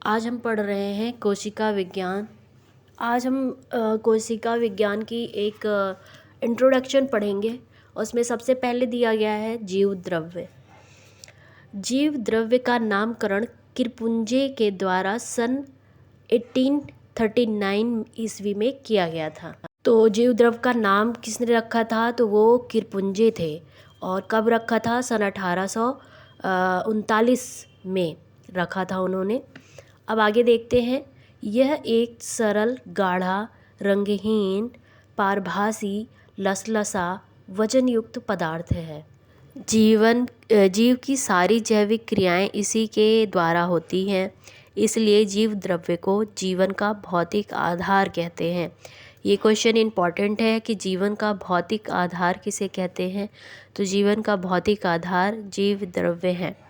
आज हम पढ़ रहे हैं कोशिका विज्ञान। आज हम कोशिका विज्ञान की एक इंट्रोडक्शन पढ़ेंगे। उसमें सबसे पहले दिया गया है जीव द्रव्य। जीव द्रव्य का नामकरण किरपुंजे के द्वारा सन 1839 ईस्वी में किया गया था। तो जीव द्रव्य का नाम किसने रखा था? तो वो किरपुंजे थे। और कब रखा था? सन 1839 में रखा था उन्होंने। अब आगे देखते हैं। यह एक सरल, गाढ़ा, रंगहीन, पारभासी, लसलसा, वजनयुक्त पदार्थ है। जीव की सारी जैविक क्रियाएं इसी के द्वारा होती हैं, इसलिए जीव द्रव्य को जीवन का भौतिक आधार कहते हैं। ये क्वेश्चन इम्पॉर्टेंट है कि जीवन का भौतिक आधार किसे कहते हैं? तो जीवन का भौतिक आधार जीव द्रव्य है।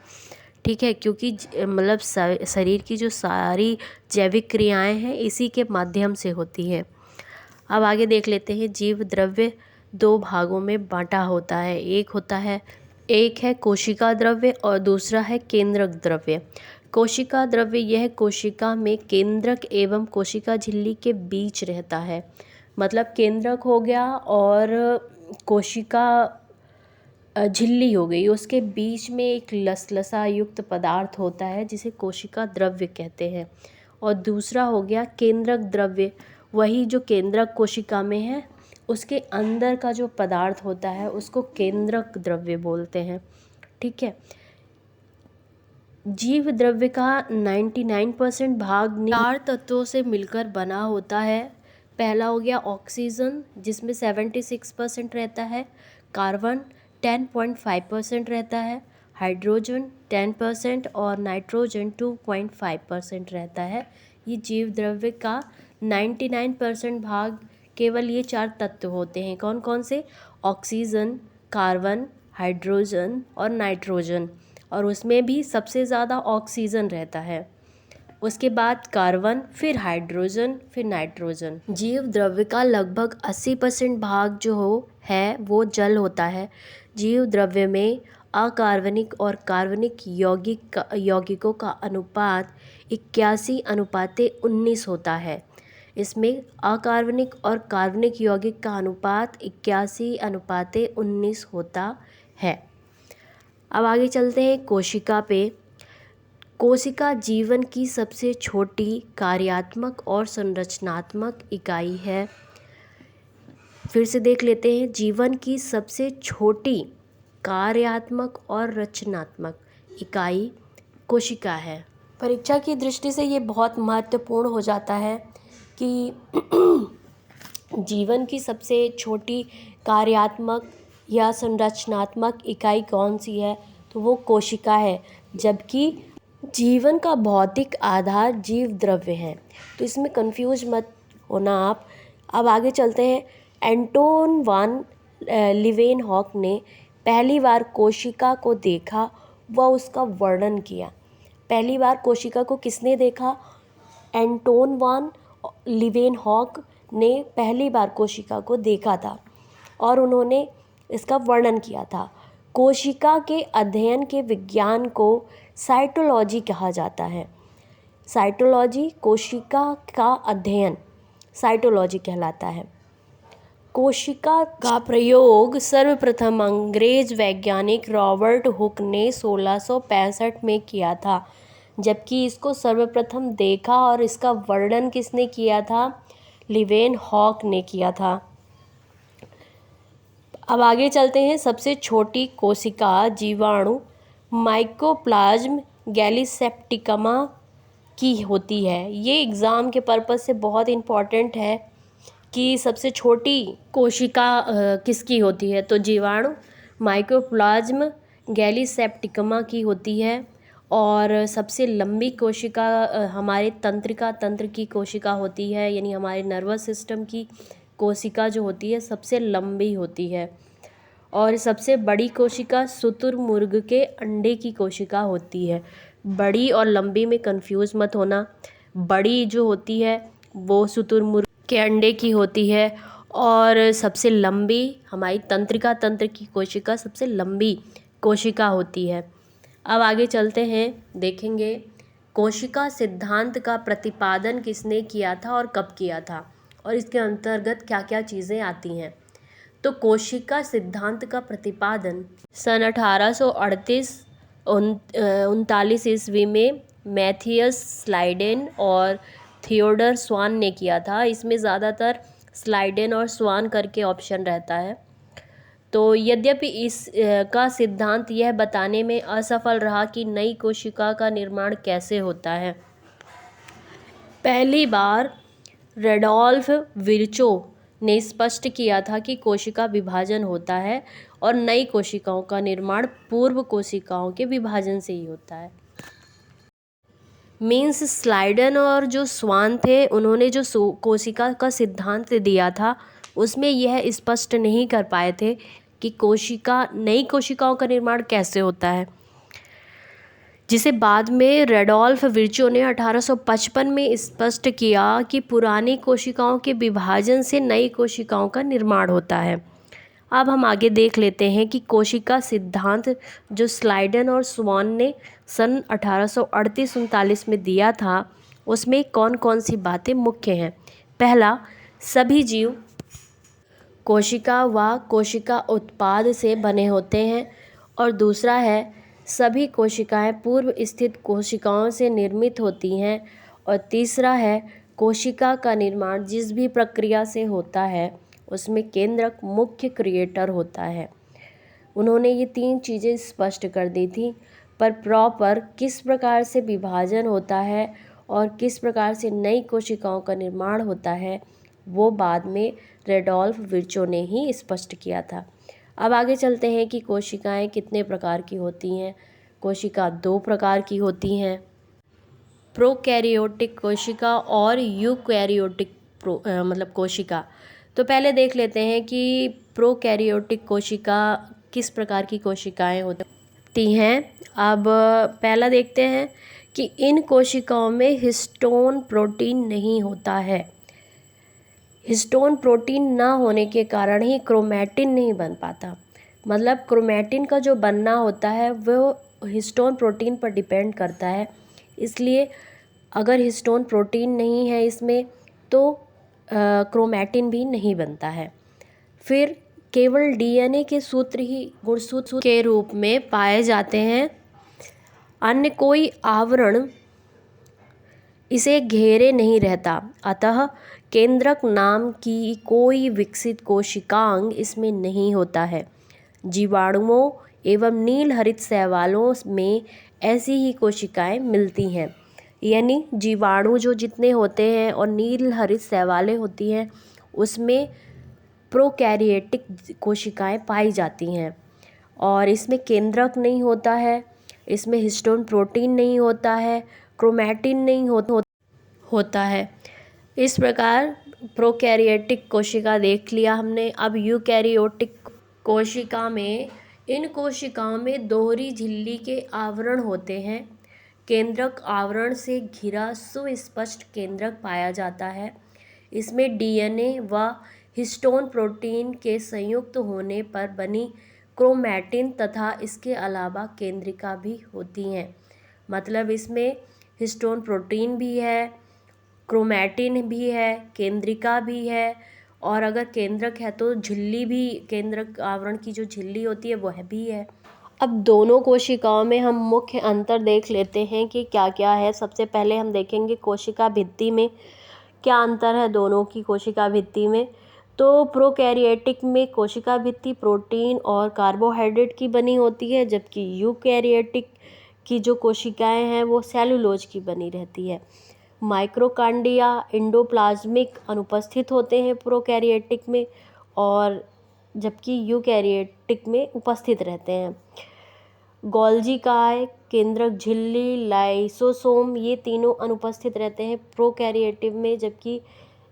ठीक है, क्योंकि मतलब शरीर की जो सारी जैविक क्रियाएं हैं इसी के माध्यम से होती हैं। अब आगे देख लेते हैं। जीव द्रव्य दो भागों में बांटा होता है। एक है कोशिका द्रव्य और दूसरा है केंद्रक द्रव्य। कोशिका द्रव्य यह कोशिका में केंद्रक एवं कोशिका झिल्ली के बीच रहता है। मतलब केंद्रक हो गया और कोशिका झिल्ली हो गई, उसके बीच में एक लसलसा युक्त पदार्थ होता है जिसे कोशिका द्रव्य कहते हैं। और दूसरा हो गया केंद्रक द्रव्य, वही जो केंद्रक कोशिका में है उसके अंदर का जो पदार्थ होता है उसको केंद्रक द्रव्य बोलते हैं। ठीक है। जीव द्रव्य का 99% भाग 4 तत्वों से मिलकर बना होता है। पहला हो गया ऑक्सीजन, जिसमें 76% रहता है। कार्बन 10.5% रहता है। हाइड्रोजन 10% और नाइट्रोजन 2.5% रहता है। ये जीव द्रव्य का 99% भाग केवल ये 4 तत्व होते हैं। कौन कौन से? ऑक्सीजन, कार्बन, हाइड्रोजन और नाइट्रोजन। और उसमें भी सबसे ज़्यादा ऑक्सीजन रहता है, उसके बाद कार्बन, फिर हाइड्रोजन, फिर नाइट्रोजन। जीव द्रव्य का लगभग 80% भाग जो है वो जल होता है। जीव द्रव्य में अकार्बनिक और कार्बनिक यौगिकों का अनुपात 81:19 होता है। इसमें अकार्बनिक और कार्बनिक यौगिक का अनुपात 81:19 होता है। अब आगे चलते हैं कोशिका पे। कोशिका जीवन की सबसे छोटी कार्यात्मक और संरचनात्मक इकाई है। फिर से देख लेते हैं। जीवन की सबसे छोटी कार्यात्मक और रचनात्मक इकाई कोशिका है। परीक्षा की दृष्टि से ये बहुत महत्वपूर्ण हो जाता है कि जीवन की सबसे छोटी कार्यात्मक या संरचनात्मक इकाई कौन सी है? तो वो कोशिका है। जबकि जीवन का भौतिक आधार जीव द्रव्य है। तो इसमें कंफ्यूज मत होना आप। अब आगे चलते हैं। एंटोन वान लीवेनहॉक ने पहली बार कोशिका को देखा व उसका वर्णन किया। पहली बार कोशिका को किसने देखा? एंटोन वान लीवेनहॉक ने पहली बार कोशिका को देखा था और उन्होंने इसका वर्णन किया था। कोशिका के अध्ययन के विज्ञान को साइटोलॉजी कहा जाता है। साइटोलॉजी, कोशिका का अध्ययन, साइटोलॉजी कहलाता है। कोशिका का प्रयोग सर्वप्रथम अंग्रेज वैज्ञानिक रॉबर्ट हुक ने 1665 में किया था, जबकि इसको सर्वप्रथम देखा और इसका वर्णन किसने किया था? लीवेनहॉक ने किया था। अब आगे चलते हैं। सबसे छोटी कोशिका जीवाणु माइकोप्लाज्म गैलीसेप्टिकमा की होती है। ये एग्ज़ाम के पर्पज़ से बहुत इम्पॉर्टेंट है कि सबसे छोटी कोशिका किसकी होती है? तो जीवाणु माइकोप्लाज्म गैलीसेप्टिकमा की होती है। और सबसे लंबी कोशिका हमारे तंत्रिका तंत्र की कोशिका होती है, यानी हमारे नर्वस सिस्टम की कोशिका जो होती है सबसे लंबी होती है। और सबसे बड़ी कोशिका शुतुरमुर्ग के अंडे की कोशिका होती है। बड़ी और लंबी में कंफ्यूज मत होना। बड़ी जो होती है वो शुतुरमुर्ग के अंडे की होती है और सबसे लंबी हमारी तंत्रिका तंत्र की कोशिका सबसे लंबी कोशिका होती है। अब आगे चलते हैं, देखेंगे कोशिका सिद्धांत का प्रतिपादन किसने किया था और कब किया था, और इसके अंतर्गत क्या क्या चीज़ें आती हैं। तो कोशिका सिद्धांत का प्रतिपादन सन 1838-39 ईस्वी में मैथियस स्लाइडेन और थियोडर स्वान ने किया था। इसमें ज़्यादातर स्लाइडेन और स्वान करके ऑप्शन रहता है। तो यद्यपि इस का सिद्धांत यह बताने में असफल रहा कि नई कोशिका का निर्माण कैसे होता है। पहली बार रेडोल्फ विर्चो ने स्पष्ट किया था कि कोशिका विभाजन होता है और नई कोशिकाओं का निर्माण पूर्व कोशिकाओं के विभाजन से ही होता है। मीन्स स्लाइडन और जो स्वान थे, उन्होंने जो कोशिका का सिद्धांत दिया था उसमें यह स्पष्ट नहीं कर पाए थे कि नई कोशिकाओं का निर्माण कैसे होता है, जिसे बाद में रेडोल्फ विर्चो ने 1855 में स्पष्ट किया कि पुरानी कोशिकाओं के विभाजन से नई कोशिकाओं का निर्माण होता है। अब हम आगे देख लेते हैं कि कोशिका सिद्धांत जो स्लाइडन और स्वान ने सन 1838-39 में दिया था, उसमें कौन कौन सी बातें मुख्य हैं। पहला, सभी जीव कोशिका व कोशिका उत्पाद से बने होते हैं, और दूसरा है सभी कोशिकाएं पूर्व स्थित कोशिकाओं से निर्मित होती हैं, और तीसरा है कोशिका का निर्माण जिस भी प्रक्रिया से होता है उसमें केंद्रक मुख्य क्रिएटर होता है। उन्होंने ये 3 चीज़ें स्पष्ट कर दी थी, पर प्रॉपर किस प्रकार से विभाजन होता है और किस प्रकार से नई कोशिकाओं का निर्माण होता है वो बाद में रेडोल्फ विर्चो ने ही स्पष्ट किया था। अब आगे चलते हैं कि कोशिकाएं कितने प्रकार की होती हैं। कोशिका 2 प्रकार की होती हैं, प्रोकैरियोटिक कोशिका और यूकैरियोटिक कोशिका। तो पहले देख लेते हैं कि प्रोकैरियोटिक कोशिका किस प्रकार की कोशिकाएं होती हैं। अब पहला देखते हैं कि इन कोशिकाओं में हिस्टोन प्रोटीन नहीं होता है। हिस्टोन प्रोटीन ना होने के कारण ही क्रोमैटिन नहीं बन पाता। मतलब क्रोमैटिन का जो बनना होता है वो हिस्टोन प्रोटीन पर डिपेंड करता है। इसलिए अगर हिस्टोन प्रोटीन नहीं है इसमें तो क्रोमैटिन भी नहीं बनता है। फिर केवल डीएनए के सूत्र ही गुणसूत्र के रूप में पाए जाते हैं, अन्य कोई आवरण इसे घेरे नहीं रहता। अतः केंद्रक नाम की कोई विकसित कोशिकांग इसमें नहीं होता है। जीवाणुओं एवं नील हरित शैवालों में ऐसी ही कोशिकाएं मिलती हैं। यानी जीवाणु जो जितने होते हैं और नील हरित शैवालें होती हैं उसमें प्रोकैरियोटिक कोशिकाएं पाई जाती हैं, और इसमें केंद्रक नहीं होता है, इसमें हिस्टोन प्रोटीन नहीं होता है, क्रोमैटिन नहीं होता है। इस प्रकार प्रोकैरियोटिक कोशिका देख लिया हमने। अब यूकैरियोटिक कोशिका में इन कोशिकाओं में दोहरी झिल्ली के आवरण होते हैं। केंद्रक आवरण से घिरा सुस्पष्ट केंद्रक पाया जाता है। इसमें डीएनए व हिस्टोन प्रोटीन के संयुक्त होने पर बनी क्रोमैटिन तथा इसके अलावा केंद्रिका भी होती हैं। मतलब इसमें हिस्टोन प्रोटीन भी है, क्रोमैटिन भी है, केंद्रिका भी है, और अगर केंद्रक है तो झिल्ली भी, केंद्रक आवरण की जो झिल्ली होती है वह भी है। अब दोनों कोशिकाओं में हम मुख्य अंतर देख लेते हैं कि क्या क्या है। सबसे पहले हम देखेंगे कोशिका भित्ति में क्या अंतर है दोनों की कोशिका भित्ति में। तो प्रोकैरियोटिक में कोशिका भित्ति प्रोटीन और कार्बोहाइड्रेट की बनी होती है, जबकि यूकैरियोटिक की जो कोशिकाएं हैं वो सेलुलोज की बनी रहती है। माइक्रोकांडिया एंडोप्लाज्मिक अनुपस्थित होते हैं प्रोकैरियोटिक में, और जबकि यूकैरियोटिक में उपस्थित रहते हैं। गोल्जी काय, केंद्रक झिल्ली, लाइसोसोम ये तीनों अनुपस्थित रहते हैं प्रोकैरियोटिक में, जबकि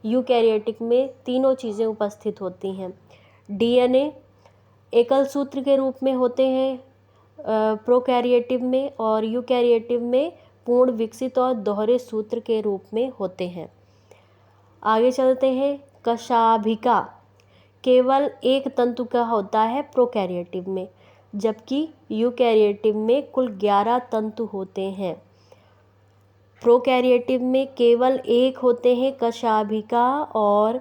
यूकैरियोटिक में तीनों चीज़ें उपस्थित होती हैं। डीएनए एकल सूत्र के रूप में होते हैं प्रोकैरियोटिक में, और यूकैरियोटिक में पूर्ण विकसित और दोहरे सूत्र के रूप में होते हैं। आगे चलते हैं। कशाभिका केवल एक तंतु का होता है प्रोकैरियोटिक में, जबकि यूकैरियोटिक में कुल 11 तंतु होते हैं। प्रोकैरियोटिक में केवल एक होते हैं कशाभिका और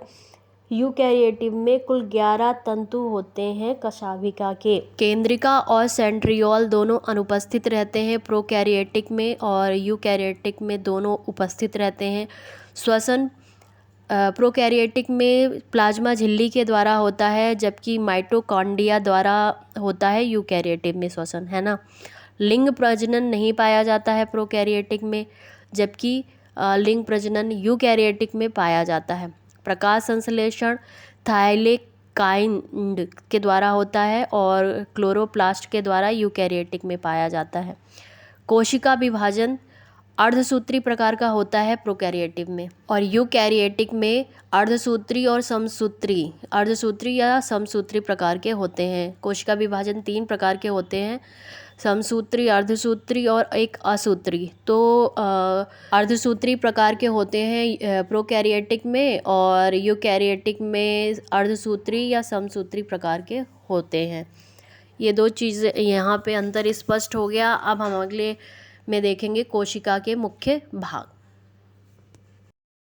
यूकैरियोटिक में कुल 11 तंतु होते हैं कशाभिका के। केंद्रिका और सेंट्रियोल दोनों अनुपस्थित रहते हैं प्रोकैरियोटिक में और यूकैरियोटिक में दोनों उपस्थित रहते हैं। श्वसन प्रोकैरियोटिक में प्लाज्मा झिल्ली के द्वारा होता है जबकि माइटोकॉन्ड्रिया द्वारा होता है यूकैरियोटिक में श्वसन, है ना। लिंग प्रजनन नहीं पाया जाता है प्रोकैरियोटिक में जबकि लिंग प्रजनन यूकैरियोटिक में पाया जाता है। प्रकाश संश्लेषण थाइलेकाइड के द्वारा होता है और क्लोरोप्लास्ट के द्वारा यूकैरियोटिक में पाया जाता है। कोशिका विभाजन अर्धसूत्री प्रकार का होता है प्रोकैरियोटिक में और यूकैरियोटिक में अर्धसूत्री और समसूत्री, अर्धसूत्री या समसूत्री प्रकार के होते हैं। कोशिका विभाजन 3 प्रकार के होते हैं, समसूत्री, अर्धसूत्री और एक असूत्री। तो अर्धसूत्री प्रकार के होते हैं प्रोकैरियोटिक में और यूकैरियोटिक में अर्धसूत्री या समसूत्री प्रकार के होते हैं। ये 2 चीज़ें यहाँ पे अंतर स्पष्ट हो गया। अब हम अगले में देखेंगे कोशिका के मुख्य भाग।